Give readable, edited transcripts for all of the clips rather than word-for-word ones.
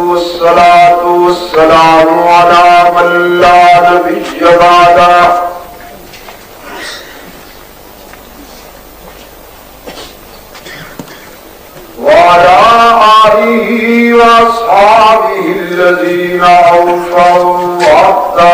वस्सलातु वस्सलामु अला मन ला नबिय्य बअदा व अला आलिहि व अस्हाबिहि अल्लज़ीना औफ़ौ वअहदा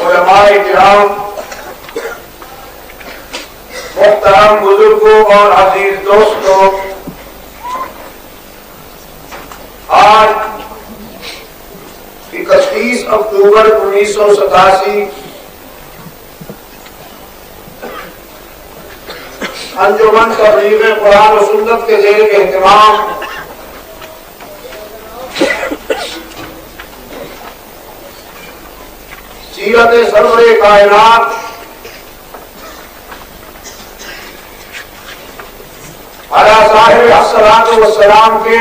उलमाए किराम मुहतरम बुजुर्गों और अजीज दोस्तों, आज 31 अक्टूबर 1987 अंजुमन तबलीग कुरान और सुन्नत के ज़ेर एहतमाम सीरत सरवरे कायनात अला साहिब अस्सलातु वस्सलाम के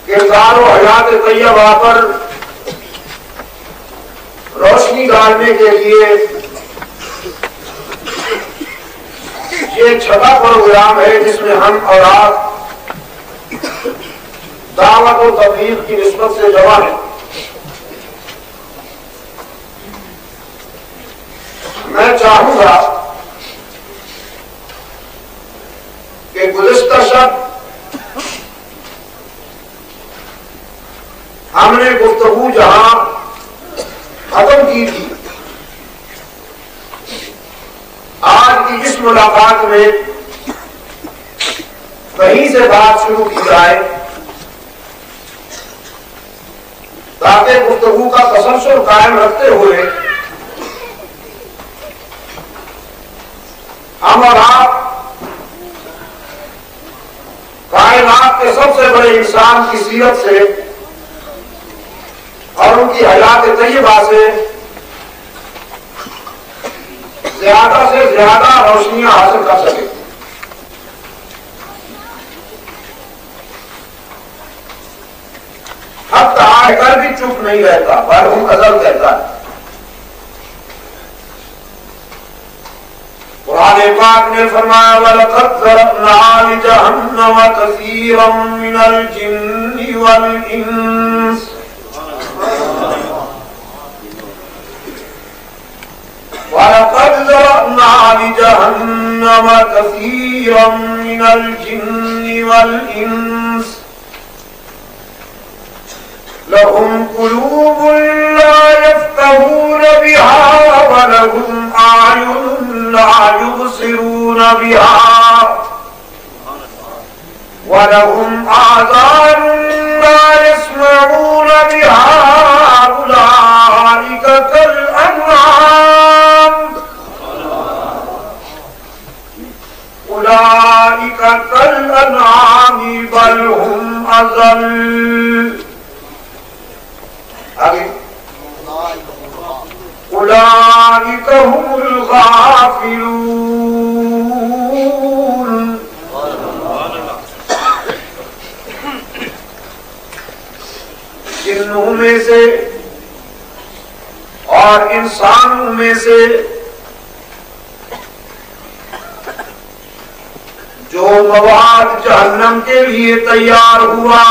किरदार और हयात तैयबा पर रोशनी डालने के लिए ये छठा प्रोग्राम है जिसमें हम और आप दावत और तबलीग की निस्बत से जमा है। मैं चाहूंगा कि गुज़िश्ता शब हमने गुफ्तगू जहां खत्म की थी, आज की इस मुलाकात में कहीं से बात शुरू की जाए ताकि गुफ्तगू का तसलसल कायम रखते हुए हम और आप कायनात के सबसे बड़े इंसान की सीरत से और उनकी हयात तैयबा से ज्यादा रोशनियां हासिल कर सके। हक आकर भी चुप नहीं रहता, पर हम अजल कहता है कुरान पाक ने फरमाया वलक़द ज़रअना लिजहन्नम कसीरम मिनल जिन्नि वल इंस। वलक़द ज़रअना लिजहन्नम कसीरम मिनल जिन्नि वल इंस लहुम कुलूबुन ला यफ़क़हून बिहा व लहुम आयुनुन ला युबसिरून बिहा व लहुम आज़ानुन ला यस्मऊन बिहा उलाइका कल अन्आम बल हुम अज़ल। आगे उलाइका हुमुल गाफिलून। जिन्नों में से और इंसानों में से जो मवाद जहन्नम के लिए तैयार हुआ,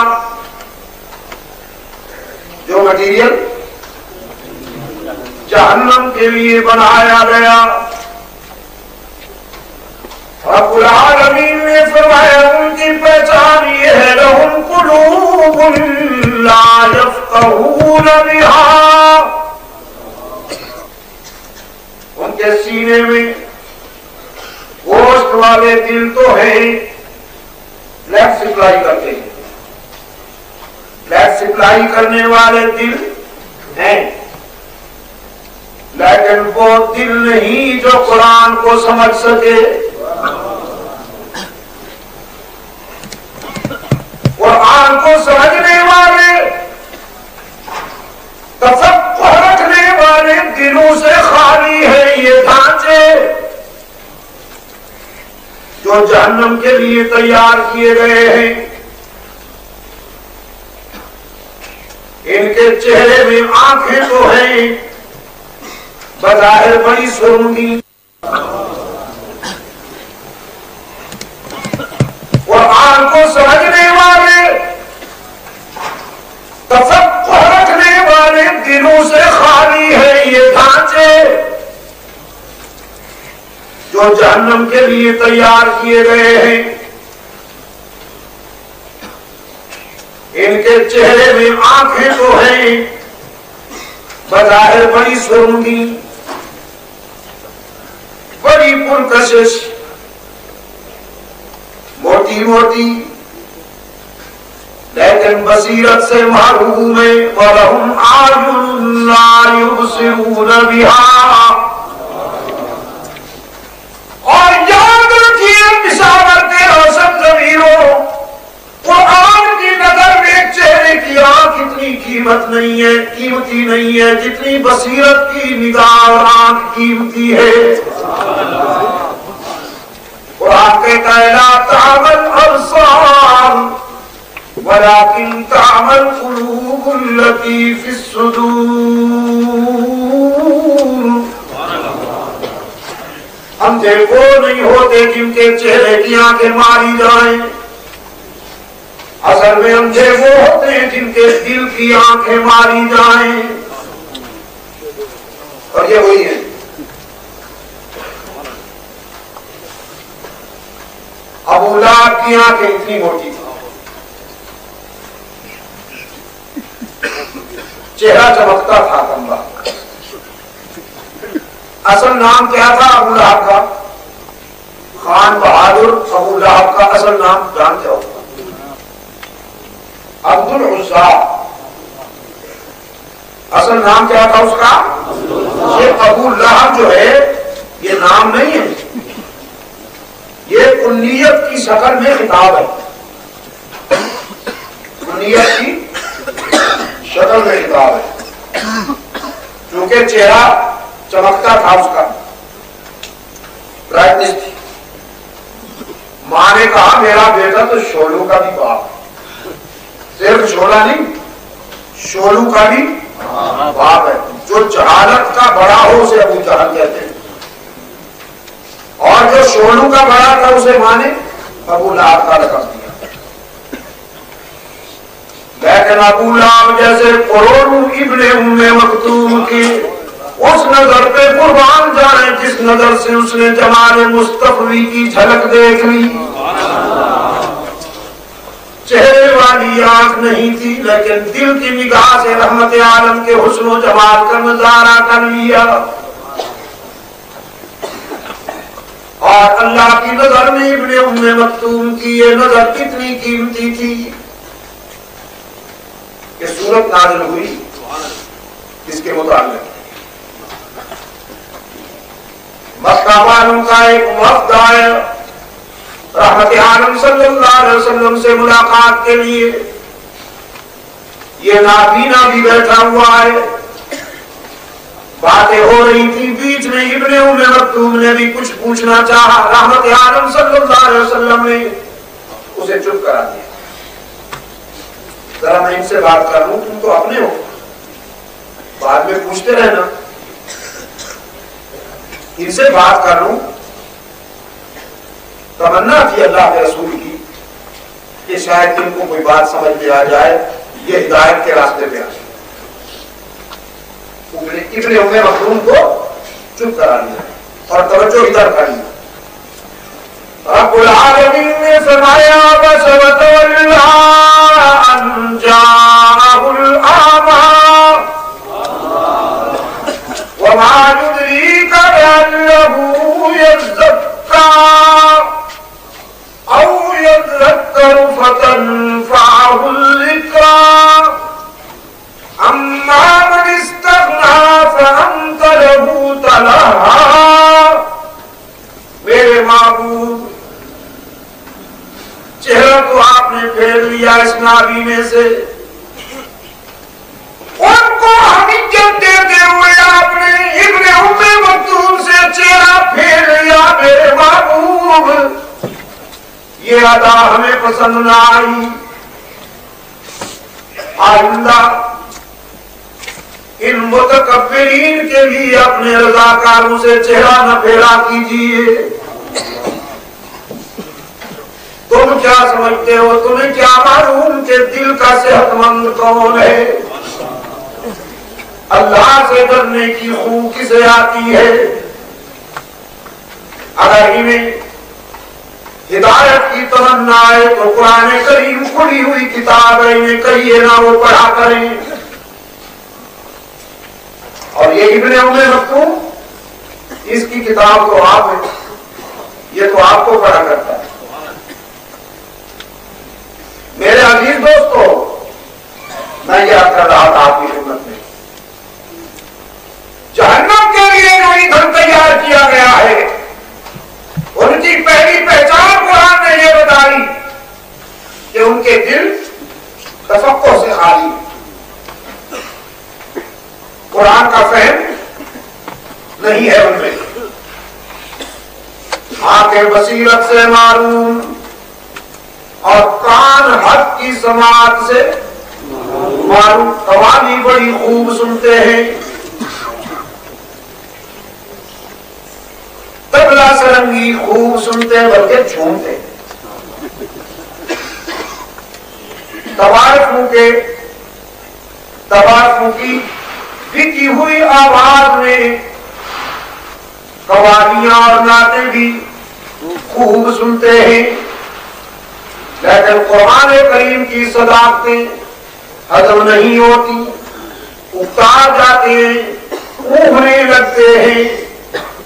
जो मटीरियल जहन्नम के लिए बनाया गया, रब्बुल आलमीन ने फरमाया उनकी पहचान ये है लहुम कुलूबुन ला यफ़क़हून बिहा। उनके सीने में गोश्त वाले दिल तो है, ब्लड सप्लाई करते हैं, ब्लड सप्लाई करने वाले दिल हैं, लेकिन वो दिल नहीं जो कुरान को समझ सके। कुरान को समझने वाले, तफक्कुर रखने वाले दिलों से खाली है ये ढांचे जो जहन्नम के लिए तैयार किए गए हैं। इनके चेहरे में आंखें तो हैं, बज़ाहिर बड़ी सुरंगी, कुरान को समझने वाले, तफक्कुर रखने वाले दिलों से खाली है ये ढांचे जो जहन्नम के लिए तैयार किए गए हैं। इनके चेहरे में आंखें तो हैं, बज़ाहिर बड़ी सुरंगी, बड़ी पुरकशिश, मोटी मोटी, लेकिन बसीरत से महरूम है। वलहुम आयुनुन ला युबसिरून बिहा। और याद रखिए पिशावर रोशन ज़मीरों, कुरान की नजर में चेहरे की आंख इतनी कीमत नहीं है, कीमती नहीं है जितनी बसीरत की निगाह और आंख कीमती है। कुरान कहता है ला तामल अब्सार वलाकिन तामल कुलूबुल लती फिस सुदूर। अंधे वो नहीं होते जिनके चेहरे की आंखें मारी जाएं, असल में अंधे वो होते हैं जिनके दिल की आंखें मारी जाएं। और ये वही है। अबू लहब की आंखें इतनी मोटी, चेहरा चमकता था लंबा। असल नाम क्या था अबू लहब का? खान बहादुर अबू लहब का असल नाम जानते हो? अब्दुल उज़्ज़ा। असल नाम क्या था उसका? ये अबू लहब जो है ये नाम नहीं है, ये कुन्नियत की शक्ल में खिताब है। कुन्नियत की शक्ल में खिताब है, क्योंकि चेहरा चमकता था उसका, ब्राइटनेस थी। मां ने कहा मेरा बेटा तो शोलू का भी बाप, सिर्फ शोला नहीं शोलू का भी बाप है। जो जहालत का बड़ा हो उसे अबू जहल कहते हैं। और जो सोनू का बड़ा था उसे माने अबू लहब का लक़ब दिया। लेकिन अबू लहब जैसे करोड़ों इब्ने उम्मे मक्तूम की उस नजर पे कुर्बान जाए जिस नजर से उसने जमाने मुस्तफी की झलक देख ली। चेहरे वाली आंख नहीं थी लेकिन दिल की निगाह से रहमत आलम के हुस्न जमाल का नजारा कर लिया। और अल्लाह की नजर में इब्ने उम्मे मक्तूम की ये नजर कितनी कीमती थी। ये सूरत नाज़िल हुई इसके मुताबिक मक्का वालों का एक वफ्द आया रहमत आलम सल्लल्लाहु अलैहि वसल्लम से मुलाकात के लिए। ये नाबीना भी बैठा हुआ है, बातें हो रही थी। बीच में इब्ने उम्मे मक्तूम ने भी कुछ पूछना चाहा, रहमत आलम सल्लल्लाहु अलैहि वसल्लम ने उसे चुप करा दिया। जरा मैं इनसे बात कर लूं, तुम तो अपने हो, बाद में पूछते रहना। इनसे बात कर लूं। तमन्ना थी अल्लाह के रसूल की कि शायद इनको कोई बात समझ में आ जाए, ये हिदायत के रास्ते पे आ जाए। इब्ने उम्मे मक्तूम को चुप करा दिया और तवज्जो इधर कर ली। रब्बुल आलमीन ने फरमाया वसवतवल्ला अन जाअहुल आमा वमा युद्रीका अन्नहु यज़क्का औ यज़क्करु फतनफ़अहुल ज़िक्रा अम्मा मन इस्तग़ना फ़अन्त लहू तलहा। मेरे महबूब, चेहरा तो आपने फेर लिया इस नाबीने से, उनको हकीकत देते हुए आपने इब्ने उम्मे मक्तूम से चेहरा फेर लिया। मेरे महबूब, ये अदा हमें पसंद ना आई। आइंदा इन मुतकब्बिरीन के लिए अपने रज़ाकारों से चेहरा न फेरा कीजिए। तुम क्या समझते हो, तुम्हें क्या मालूम कि दिल का सेहतमंद कौन है? अल्लाह से डरने की खू किसे आती है? अगर इन्हें हिदायत की तमन्ना है तो कुरान करीम खुली हुई किताब है, इन्हें कहिए ना वो पढ़ा करें। और ये इब्ने उम्मे मक्तूम, इसकी किताब तो आप है, ये तो आपको पढ़ा करता है। मेरे अजीज दोस्तों, मैं याद कर रहा था आपकी खिदमत में, जहन्नम के लिए जो ईंधन तैयार किया गया है उनकी पहली पहचान कुरान ने यह बताई कि उनके दिल तफक्कुर से खाली, कुरान का फहम नहीं है उनमें, आंखें बसीरत से मारूम और कान हक की समात से मारूम। कवाली बड़ी खूब सुनते हैं, तबला सरंगी खूब सुनते हैं, बल्कि झूमते हैं। तवारफों की बिकी हुई आवाज में कवालियां और नाते भी खूब सुनते हैं, लेकिन कुरान करीम की सदाकतें हजम नहीं होती, उकता जाते हैं, ऊहने लगते हैं,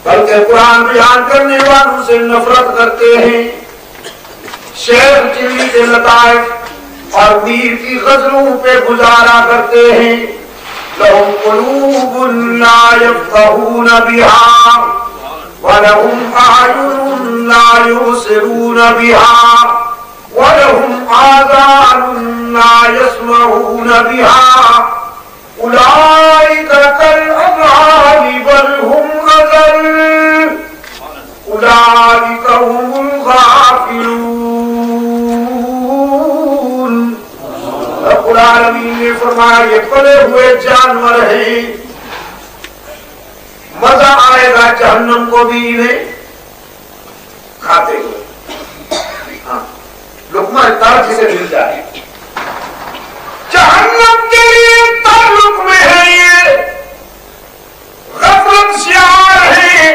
बल्कि कुरान बयान करने वालों से नफरत करते हैं। शेर चिल्ली के लताइफ और मीर की गजलों पे गुजारा करते हैं। लहुम कुलूबुन ला यफ़क़हून बिहा वलहुम अअयुनुन ला युबसिरून बिहा वलहुम आज़ानुन ला यस्मऊन बिहा उलाइका कल अनआमी बल हुम अज़ल उलाइका हुमुल गाफिलून। रब्बुल आलमीन ने फरमाया ये पले हुए जानवर हैं, मजा आएगा जहन्नम को भी इन्हें खाते हुए। हाँ, लुकमा तार जिसे मिल जाए। जहन्नम के लिए ताल्लुक में है ये, गफलत शियार है,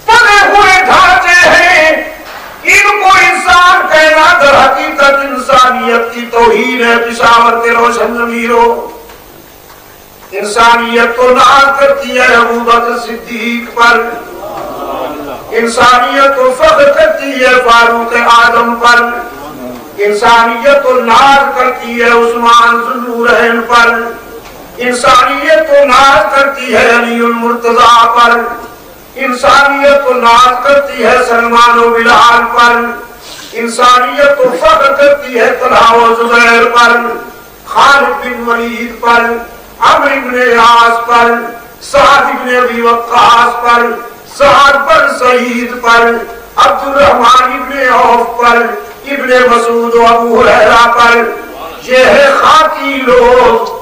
बने हुए ढांचे हैं, इनको इंसान कहना दर हकीकत इंसानियत की तौहीन है। पिशावर के रोशन ज़मीरों, इंसानियत को नाज करती है अबू बकर सिद्दीक पर, इंसानियत को फख्र करती है फारूक आजम पर, इंसानियत को नाज करती है उस्मान ज़ुन्नूरैन पर, इंसानियत को नाज करती है अलीउल मुर्तजा पर, इंसानियत को नाज करती है सलमान व बिलाल पर, इंसानियत को फख्र करती है तलहा व ज़ुबैर पर, खालिद बिन वलीद पर, अम्र इब्न आस पर, साद इब्न अबी वक्कास पर, साद पर सईद पर, अब्दुर्रहमान इब्न औफ पर, इब्न मसूद व अबू हुरैरा पर। ये है खाकी लोग,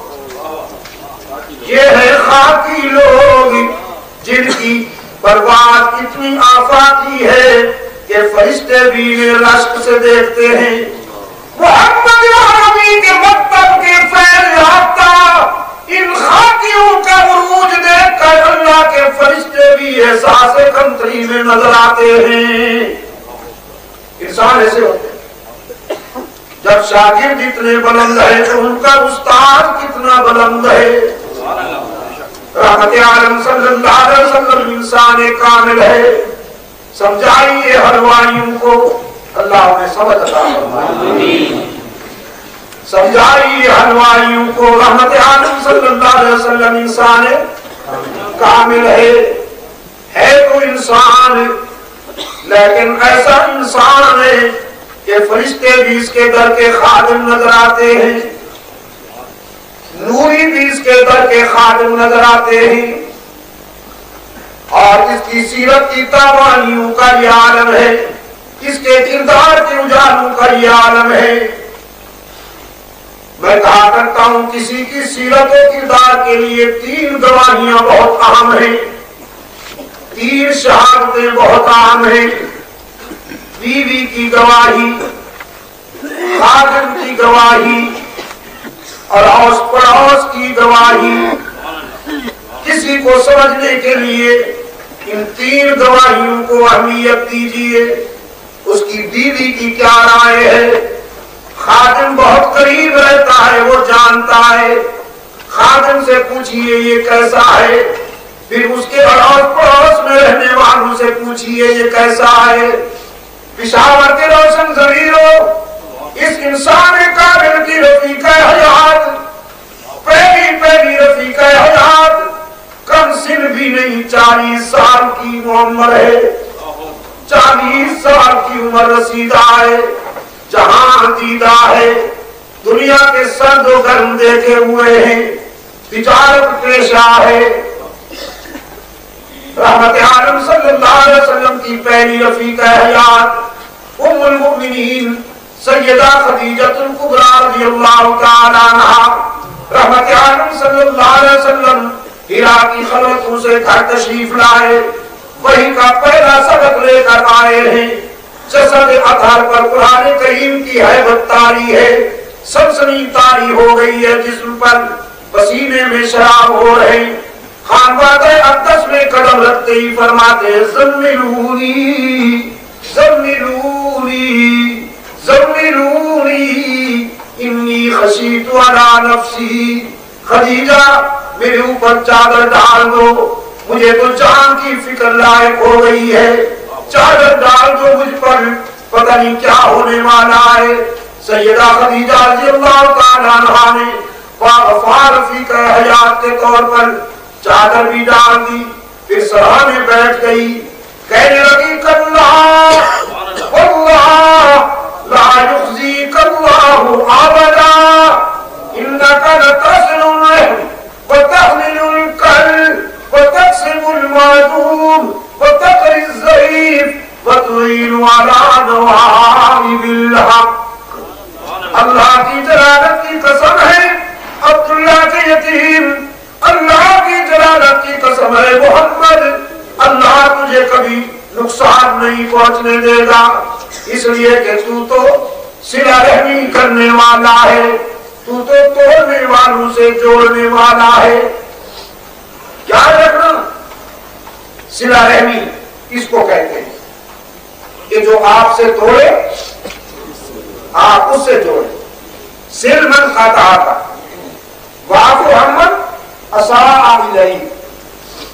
ये है खाकी लोग जिनकी बर्बाद इतनी आफाकी है कि फरिश्ते भी रश्क से देखते हैं। मोहम्मद अरबी के मकतब के फैल याफ्ता इन खाकियों का उरूज देखकर अल्लाह के फरिश्ते भी एहसास कमतरी में नजर आते हैं। इंसान ऐसे होते हैं, जब शागिर्द इतने बुलंद है तो उनका उस्ताद कितना बुलंद है। रहमत आलम सल्लल्लाहु अलैहि वसल्लम इंसान कामिल है। समझाइए हलवाइयों को, अल्लाह उन्हें समझ अता फरमाए। समझाइए हलवाइयों को, रहमत आलम सल्लल्लाहु अलैहि वसल्लम इंसान कामिल है तो इंसान, लेकिन ऐसा इंसान है कि फरिश्ते भी इसके दर के खादिम नजर आते हैं, नूरी भी इसके दर के खादिम नजर आते हैं, और इसकी सीरत की तावानियों का ये आलम है, इसके किरदार के उजालों का ये आलम है। मैं कहा करता हूं किसी की सीरत और किरदार के लिए 3 गवाहियां बहुत अहम हैं, 3 शहादतें बहुत अहम हैं। बीवी की गवाही, खादिम की गवाही और अड़ोस पड़ोस की गवाही। किसी को समझने के लिए इन 3 गवाहियों को अहमियत दीजिए। उसकी बीवी की क्या राय है? खादिम बहुत करीब रहता है, वो जानता है, खादिम से पूछिए ये कैसा है। फिर उसके अड़ोस पड़ोस में रहने वालों से पूछिए ये कैसा है। पिशावर के रोशन ज़मीरों, इस इंसान काबिल की रफीका हयात, पहली रफीका हयात, कम सिन भी नहीं, 40 साल की उम्र है, 40 साल की उम्र रसीदा है, जहां दीदा है, दुनिया के सर्द व गर्म देखे हुए हैं, तिजारत पेशा है। रहमत आलम सल्लल्लाहु अलैहि वसल्लम की पहली रफीका हयात उम्मुल मुमिनीन सैयदा खदीजतुल कुबरा रज़ियल्लाहु ताला अन्हा। रहमत आलम सल्लल्लाहु अलैहि वसल्लम हिरा की खलवतों से घर तशरीफ लाए, वही का पहला सबक लेकर आए हैं। जसद अतहर पर कुरान करीम की हैबत तारी है, सनसनी तारी हो गई है जिस्म पर, पसीने में शराब हो रहे। खानवादे अक़दस में कदम रखते ही फरमाते ज़म्मिलूनी ज़म्मिलूनी ज़म्मिलूनी इन्नी खशीतु अला नफ्सी। खदीजा मेरे ऊपर चादर डाल दो, मुझे तो जान की फिक्र लायक हो गई है, चादर डाल दो मुझ पर, पता नहीं क्या होने वाला है। सैयदा खदीजा रज़ियल्लाहु ताला अन्हा ने फारफी हयात के तौर पर चादर भी डाल दी, फिर सराहने बैठ गई, कहने लगी कल्लाह वल्लाह ला युख़ज़ीकल्लाहु अबदा इन्नका लतस्लुल व तहमिलुल कल्ब व तक्सिबुल मादूम व तक़रिज़ ज़ईफ़ व तुईनु अला नवाइबिल हक़। अल्लाह की जलालत की कसम है, अब्दुल्ला के यतीम, अल्लाह की जलालत की कसम है मोहम्मद, अल्लाह तुझे कभी नुकसान नहीं पहुंचने देगा, इसलिए कि तू तो सिला रहमी करने वाला है, तू तो तोड़ने वालों से जोड़ने वाला है। क्या रखना, सिला रहमी इसको कहते हैं कि जो आपसे तोड़े आप उससे जोड़े। सिल मन खाता था वाफु हमन असा आमिलई,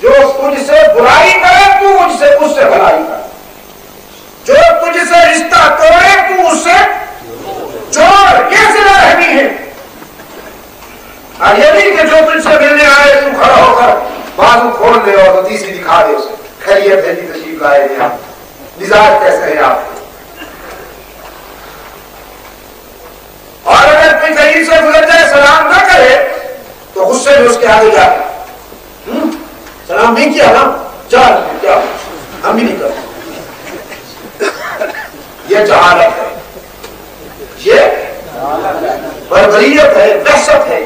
जो तुझसे बुराई करे तू उससे भलाई कर, जो तुझसे रिश्ता तोड़े तू उससे जोड़, ये सिला रहमी है। और ये नहीं कि जो तुझसे मिलने आए तू खड़ा होकर बाजू खोल दे और तीसरी दिखा दे उसे, खैरियत है जी, तशरीफ लाए हैं आप, मिजाज कैसे है आपके। और अगर कोई कहीं से गुजर जाए सलाम ना करे तो गुस्से में उसके आगे जाए, सलाम नहीं किया ना, चल क्या हम भी नहीं करते। ये जहालत है, ये बर्बरियत है, दहशत है।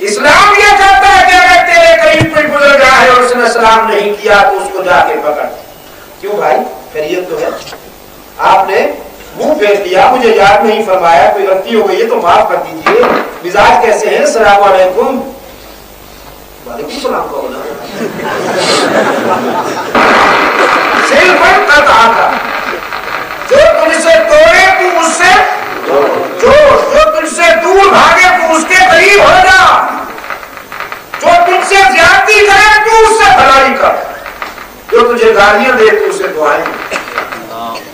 इस्लाम ये कहता है कि अगर तेरे करीब कोई गुजर गया है और उसने सलाम नहीं किया तो उसको जाके पकड़। क्यों भाई, खैरियत तो है, आपने मुंह फेर दिया, मुझे याद नहीं फरमाया, कोई गलती हो गई है तो माफ कर दीजिए, मिजाज कैसे हैं, अस्सलाम वालेकुम। वालेकुम सलाम कहो ना। सिल पर कहा था जो तुझसे तोड़े तू उससे जो तुझसे दूर भागे तू उसके करीब हो जा, जो तुझसे ज्यादती करे तू उससे भलाई कर, जो तुझे गालियां दे तू उसे दुआएं,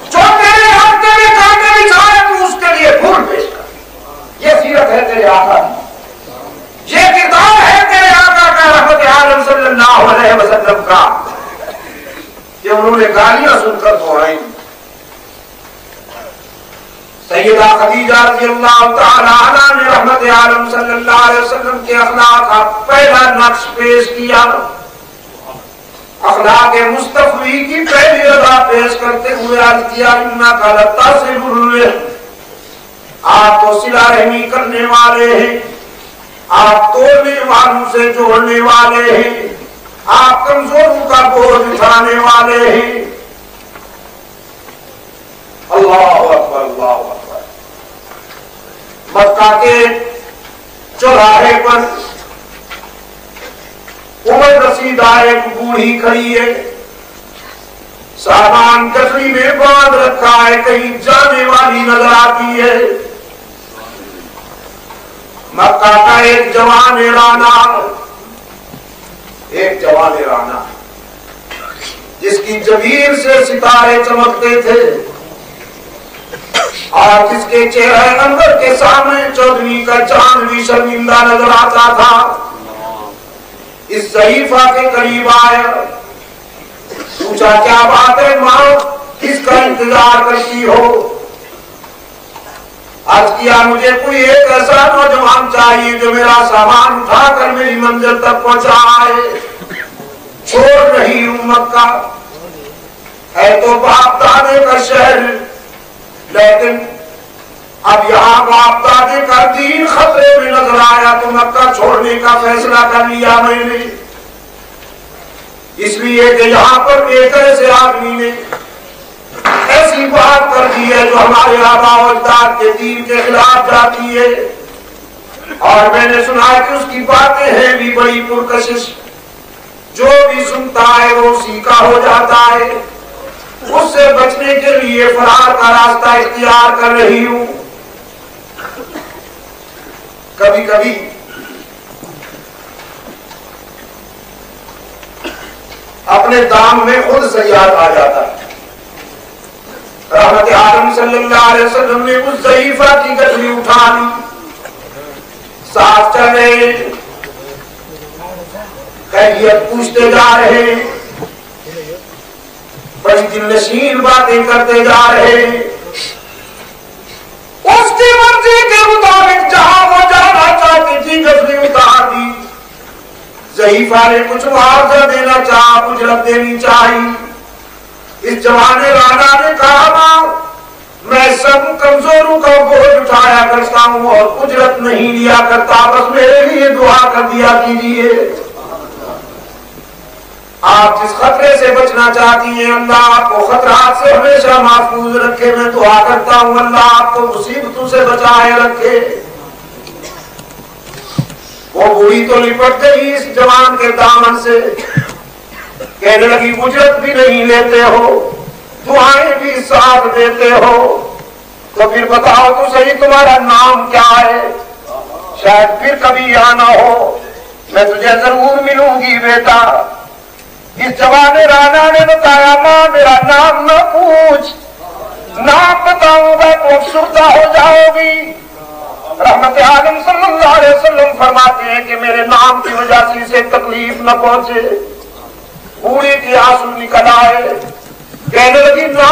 जो तेरे रास्ते में कांटे बिछाए तू उसके लिए फूल पेश कर। ये सीरत है तेरे आका की, ये किरदार है तेरे आका का रहमत आलम सल्लल्लाहु अलैहि वसल्लम का, कि उन्होंने गालियां सुनकर दुआएं। सैयदा खदीजा रज़ियल्लाहु तआला अन्हा ने रहमत आलम सल्लल्लाहु अलैहि वसल्लम के अखलाक का पहला नक्श पेश किया। अखलाक मुस्तफ़ी की पहली अदा पेश करते हुए अर्ज किया, इन्नका लतासिलुल, आप तो सिला रहमी करने वाले हैं, आप तोड़ने वालों से जोड़ने वाले हैं, आप कमजोरों का बोझ उठाने वाले हैं। अल्लाहु अकबर, अल्लाहु अकबर। मक्का के चौराहे पर उमर रसीदा एक बूढ़ी खड़ी है, सामान गठरी में बांध रखा है, कहीं जाने वाली नजर आती है। मक्का का एक जवान राना जिसकी जबीर से सितारे चमकते थे और जिसके चेहरे अंदर के सामने चौधरी का चांद भी शर्मिंदा नजर आता था, इस ज़ईफा के करीब आया, पूछा क्या बात है मां, किसका इंतजार करती हो? अर्ज किया मुझे कोई एक ऐसा नौजवान चाहिए जो मेरा सामान उठाकर मेरी मंजिल तक पहुंचाए। छोड़ रही हूं मक्का, है तो बाप दादे का शहर, लेकिन अब यहाँ बाप दादे का दीन खतरे में नजर आया तो मक्का छोड़ने का फैसला कर लिया मैंने, इसलिए कि यहाँ पर एक ऐसे आदमी ने ऐसी बात कर दी है जो हमारे आबा अजदाद के दीन के खिलाफ जाती है, और मैंने सुना है कि उसकी बातें हैं भी बड़ी पुरकशिश, जो भी सुनता है वो उसी का हो जाता है। उससे बचने के लिए फरार का रास्ता इख्तियार कर रही हूं। कभी कभी अपने दाम में खुद सयाद आ जाता है। रहमत आलम सल्लल्लाहु अलैहि वसल्लम ने उस ज़ईफा की गठरी उठा ली, साथ चल रहे, खैरियत पूछते जा रहे, बड़ी दिलनशीन बातें करते जा रहे। उसकी मर्जी के मुताबिक जहां वो जाना चाहती थी गठरी उतार दी। ज़ईफा ने कुछ मुआवजा देना चाहा, उजरत देनी चाहिए। इस जवान राना ने कहा मां मैं सब कमजोरों का बोझ उठाया करता हूं और उजरत नहीं लिया करता, बस मेरे लिए दुआ कर दिया कीजिए। आप जिस खतरे से बचना चाहती हैं अल्लाह आपको खतरात से हमेशा महफूज रखे। मैं दुआ करता हूं अल्लाह आपको मुसीबतों से बचाए रखे। वो बूढ़ी तो लिपट गई इस जवान के दामन से, कहने लगी उजरत भी नहीं लेते हो, दुआएं भी साथ देते हो, तो फिर बताओ तो सही तुम्हारा नाम क्या है? शायद फिर कभी आना हो, मैं तुझे जरूर मिलूंगी बेटा। इस जवान राना ने बताया मां मेरा नाम न पूछ, नाम बताऊंगा तो अफसरदा हो जाओगी। रहमत आलम सल्लल्लाहु अलैहि वसल्लम फरमाते हैं कि मेरे नाम की वजह से इसे तकलीफ न पहुंचे। बूढ़ी की आंसू निकल आए, कहने लगी ना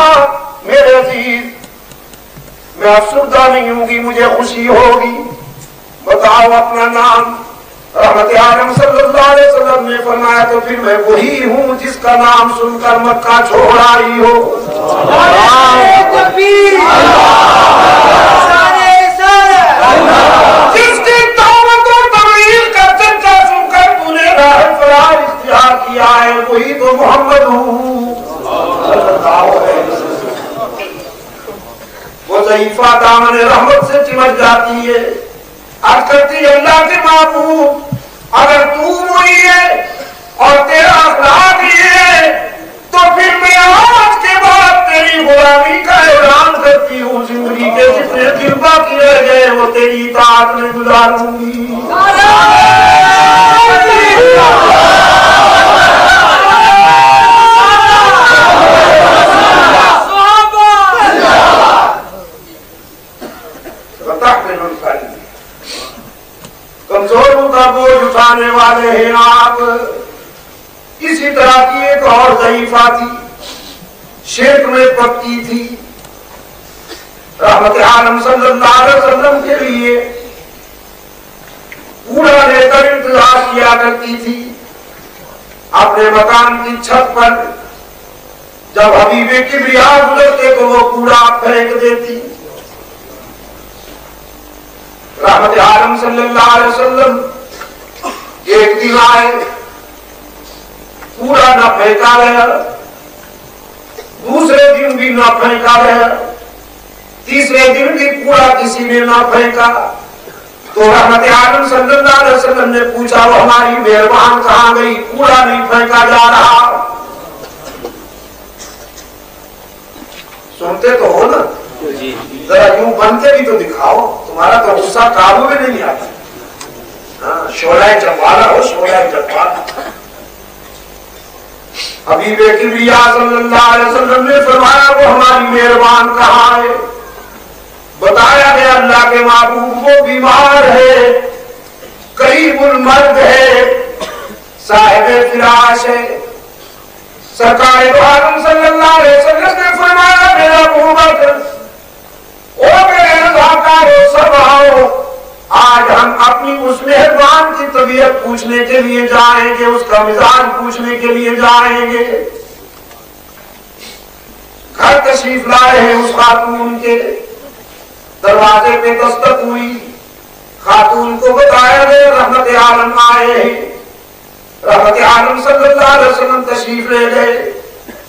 मेरे अजीज मैं अफसरदा नहीं होगी, मुझे खुशी होगी, बताओ अपना नाम। रहमत आलम सल्लल्लाहु अलैहि वसल्लम ने फरमाया तो फिर मैं वही हूँ जिसका नाम सुनकर मक्का छोड़ आई हो। जिसकी दावत और तबलीग का चर्चा सुनकर तूने राह फरार इख्तियार किया है वही तो मोहम्मद हूँ। वो ज़ईफा दामन रहमत से चिमट जाती है, आज करती है अल्लाह के महबूब अगर तू वही है और तेरा अखलाक ये है तो फिर मैं आज के बाद तेरी गुलामी का ऐलान करती हूँ। जिंदगी के जितने दिन बाकी रह गए वो तेरी इताअत में गुजारूंगी। कमजोरों का बोझ उठाने वाले हैं आप। इसी तरह की एक और ज़ईफा थी, शिर्क में पक्की थी, रहमत आलम सल्लल्लाहु अलैहि वसल्लम के लिए कूड़ा लेकर इंतजार किया करती थी अपने मकान की छत पर। जब हबीबे किबरिया गुजरते तो वो कूड़ा फेंक देती। रहमत आलम सल्लल्लाहु अलैहि वसल्लम एक दिन आए, कूड़ा न फेंका गया, दूसरे दिन भी न फेंका गया, तीसरे दिन भी कूड़ा किसी ने न फेंका। तो रहमत आलम सल्लल्लाहु अलैहि वसल्लम ने पूछा वो हमारी मेहरबान कहां गई, कूड़ा नहीं फेंका जा रहा। सुनते तो हो ना, जरा यूं बन के भी तो दिखाओ, तुम्हारा तो गुस्सा काबू में नहीं आता। हाँ, शोलाए जवाला हो, शोलाए जवाला। हबीबे किबरिया सल्लल्लाहु अलैहि वसल्लम ने फरमाया वो हमारी मेहरबान कहाँ है? बताया गया अल्लाह के महबूब वो बीमार है, करीबुल मर्द है, साहिबे फिराश है। सरकार दो आलम सल्लल्लाहु अलैहि वसल्लम ने फरमाया मेरा अबू बकर ओ मेरे रज़ाकारो सब आओ, आज हम अपनी उस मेहरबान की तबीयत पूछने के लिए जाएंगे, उसका मिजाज पूछने के लिए जाएंगे। घर तशरीफ लाए हैं उस खातून के, दरवाजे पे दस्तक हुई, खातून को बताया गया रहमत आलम आए हैं। रहमत आलम सल्लल्लाहु अलैहि वसल्लम तशरीफ ले गए,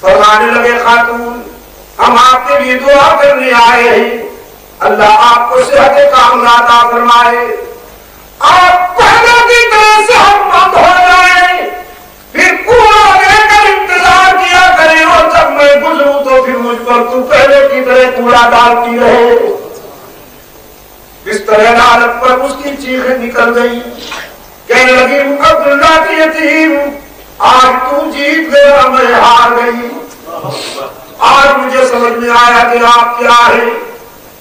फरमाने लगे खातून हम आपके लिए दुआ करने आए हैं, अल्लाह आपको सेहत कामला अता फरमाए, आप पहले की तरह से हम बंद हो जाए, फिर कूड़ा लेकर इंतजार किया करें और जब मैं गुजरूं तो फिर मुझ पर तू पहले की तरह कूड़ा डालती रहे। बिस्तर अदालत पर उसकी चीखें निकल गई, कहने लगी अब्दुल्ला की यतीम आज तू जीत गया मैं हार गई। आज मुझे समझ में आया कि आप क्या है,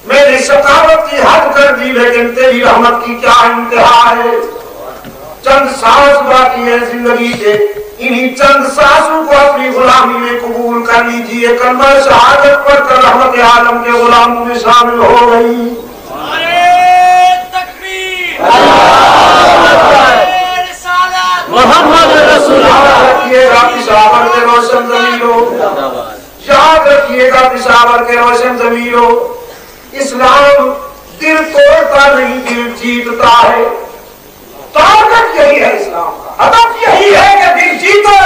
मैंने शकावत की हद कर दी लेकिन तेरी रहमत की क्या इंतहा है। चंद सांस बाकी है जिंदगी के, इन्हीं चंद सांसों को अपनी गुलामी में कबूल कर लीजिए। कलमा शहादत पढ़कर रहमत आलम के गुलामों में शामिल हो गई। मोहम्मद रसूलुल्लाह रखिएगा पिशावर के रोशन ज़मीरों, याद रखिएगा पिशावर के रोशन ज़मीरों, इस्लाम दिल तोड़ता नहीं दिल जीतता है। ताकत यही है इस्लाम का, हदफ यही है कि दिल जीतो,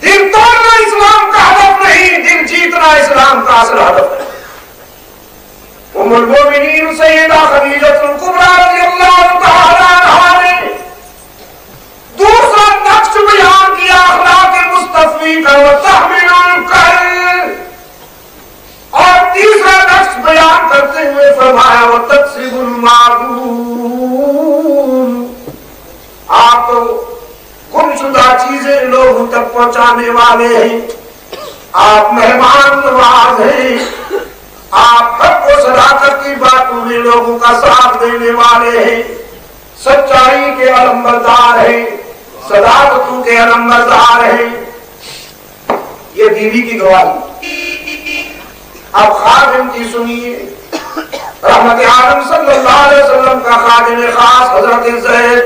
दिल तोड़ना इस्लाम का हदफ नहीं, दिल जीतना इस्लाम का असल हदफ है। उम्मुल मोमिनीन सैयदा खदीजतुल कुबरा रज़ियल्लाहु तआला अन्हा ने दूसरा नक्श बयान किया अखलाक मुस्तफी का, व तहमिलुल कल, और तीसरा नक्श बयान करते हुए फरमाया व तक्सिबुल मादूम, आप तो गुमशुदा चीजें लोगों तक पहुंचाने वाले हैं, आप मेहमान नवाज हैं, आप हक व सदाकत की बातों में लोगों का साथ देने वाले हैं, सच्चाई के अलंबरदार हैं, सदाकतों के अलंबरदार हैं। ये बीवी की गवाही। अब खादिम की सुनिए। रहमत आलम सल्लल्लाहु अलैहि वसल्लम का खादिम खास हजरत ज़ैद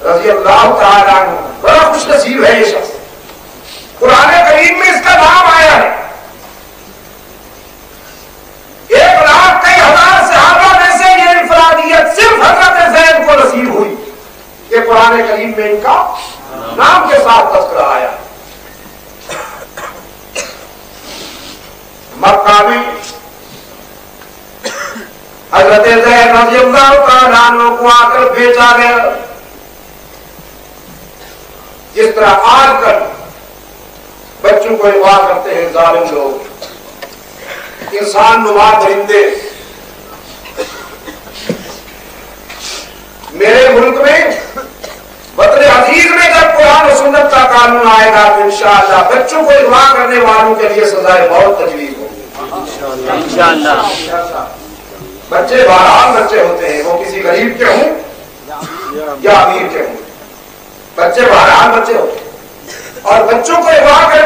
रज़ियल्लाहु तआला अन्हु, बड़ा खुश नसीब है ये शख्स। कुरान करीम में इसका नाम आया है। 1,00,000 सहाबा में से ये इनफरादियत सिर्फ हजरत ज़ैद को नसीब हुई। ये कुरान करीम में इनका नाम के साथ तज़किरा आया। मक्का में हजरत ज़ैद रज़ियल्लाहु तआला अन्हु को आकर बेचा गया। जिस तरह आजकल बच्चों को अगवा करते हैं जालिम लोग, इंसान नुमा दरिंदे। मेरे मुल्क में वतन अजीज में जब कुरान और सुन्नत का कानून आएगा तो इंशाअल्लाह बच्चों को अगवा करने वालों के लिए सजाएं बहुत तजवीज होंगी इंशाअल्लाह। बच्चे बहरहाल बच्चे होते हैं, वो किसी गरीब के हों या अमीर के हों, बच्चे बहरहाल बच्चे होते हैं। और बच्चों को अगवा करने